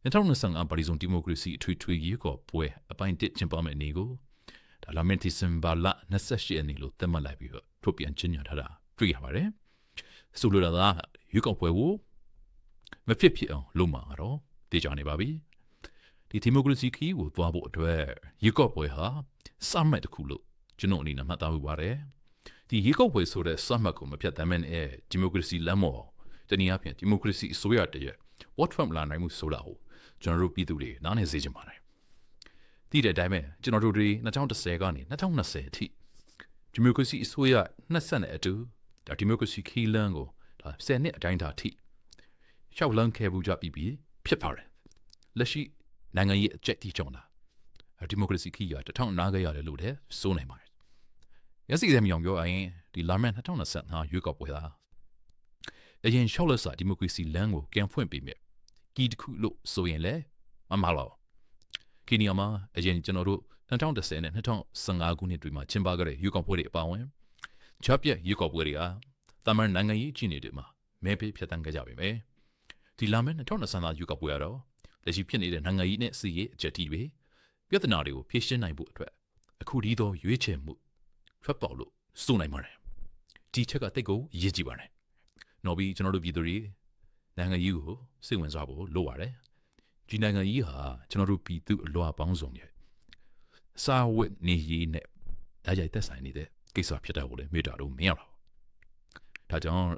2025ပါရီဇွန်ဒီမိုကရေစီအထွေထွေရေးကောပွဲအပိုင်း1ကျင်းပမယ့်နေ့ကိုဒါလာမင်တီစင်ဘာလ28ရက်နေ့လို့သတ်မှတ်လိုက်ပြီးတော့ထုတ်ပြန်ကြေညာထားတာတွေ့ရပါတယ်။ဆိုလိုတာကရွေးကောက်ပွဲကိုမဖြစ်ဖြစ်အောင်လုပ်မှာတော့သိကြနေပါပြီ။ဒီမိုကရေစီခီးကိုသွားဖို့အတွက်ရွေးကောက်ပွဲဟာစမှတ်တစ်ခုလို့ကျွန်တော်အနေနဲ့မှတ်သားဖို့ပါတယ်။ဒီရွေးကောက်ပွဲဆိုတဲ့စမှတ်ကိုမဖြတ်သမ်းမနဲ့ဒီမိုကရေစီလမ်းမော်တနည်းအားဖြင့်ဒီမိုကရေစီအစိုးရတည်း what from လာနိုင်မှုဆိုတာကိုကျွန်တော်တို့ပြည်သူတွေနားနေစေချင်ပါတယ်။ဒီတဲ့အတိုင်းပဲကျွန်တော်တို့တွေ2010ကနေ2020အထိဒီမိုကရေစီအစိုးရ20နဲ့အတူဒါဒီမိုကရေစီခီးလန်းကိုဒါ10နှစ်အတိုင်းတာအထိရှောက်လန်းခဲ့မှုကြပြီးဖြစ်ပါတယ်။လက်ရှိနိုင်ငံရေးအကျက်တီးကြောင်းတာဒီမိုကရေစီခီးရ1000နားခဲ့ရတယ်လို့လည်းဆိုနိုင်ပါတယ်။ရစီစဲမြောင်ပြောရင်ဒီလာမန်2025ရွေးကောက်ပွဲဟာအရင်ရှောက်လက်စာဒီမိုကရေစီလမ်းကိုပြန်ဖွင့်ပေးမယ်ကီတခုလို့ဆိုရင်လည်းမမှားပါဘူး။ကီနီယာမှာအရင်ကျွန်တော်တို့2010နဲ့2015ခုနှစ်တွေမှာကျင်းပခဲ့တဲ့ရွေးကောက်ပွဲတွေအပါအဝင်ချပ်ပြက်ရွေးကောက်ပွဲတွေကတာမန်နိုင်ငံရေးအခြေအနေတွေမှာမဲပေးဖြတ်တန်းခဲ့ကြပါမယ်။ဒီလာမယ့်2025ရွေးကောက်ပွဲကတော့လက်ရှိဖြစ်နေတဲ့နိုင်ငံရေးနဲ့စီးရေးအကြက်တီတွေပြဿနာတွေကိုဖြေရှင်းနိုင်ဖို့အတွက်အခုဒီတော့ရွေးချယ်မှုထွက်ပေါ်လို့စိုးနိုင်ပါတယ်။ဒီချက်ကတိတ်ကိုအရေးကြီးပါတယ်။နော်ပြီးကျွန်တော်တို့ပြည်သူတွေနိုင်ငံရေးကိုစိတ်ဝင်စားဖို့လိုပါတယ်။ဒီနိုင်ငံရေးဟာကျွန်တော်တို့ပြည်သူအလွှာပေါင်းစုံရဲ့စာဝတ်နေရေးနဲ့ဒါကြိုက်သက်ဆိုင်နေတဲ့ကိစ္စဖြစ်တဲ့ကိုလည်းမေတ္တာလို့မရတော့ဘူး။ဒါကြောင့်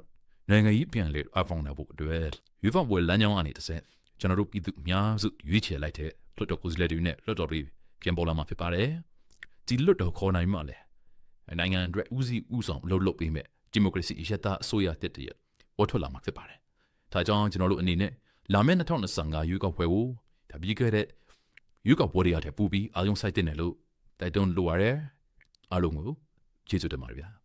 နိုင်ငံရေးပြန်လေအဖောင်းနိုင်ဖို့အတွက်ရွေးကောက်ပွဲလမ်းကြောင်းကနေတစ်ဆက်ကျွန်တော်တို့ပြည်သူအများစုရွေးချယ်လိုက်တဲ့လွှတ်တော်ကိုယ်စားလှယ်တွေနဲ့လွှတ်တော်တွေပြန်ပေါ်လာမှာဖြစ်ပါတယ်။ဒီလွှတ်တော်ခေါ်နိုင်မှလည်းနိုင်ငံအတွက်ဦးစီးဦးဆောင်လုပ်ပေးမဲ့ဒီမိုကရေစီရတအစိုးရတစ်တည်းပေါ်ထွက်လာမှာဖြစ်ပါတယ်။ဒါကြောင့်ကျွန်တော်တို့အနေနဲ့လာမယ့်2025ရွေးကောက်ပွဲကိုဒါပြီးခဲ့တဲ့ရွေးကောက်ပွဲတွေအထက်ပူပြီးအာရုံစိုက်တဲ့နယ်လို့တိုက်တွန်းလိုရတယ်အားလုံးကိုကျေးဇူးတင်ပါတယ်ဗျာ။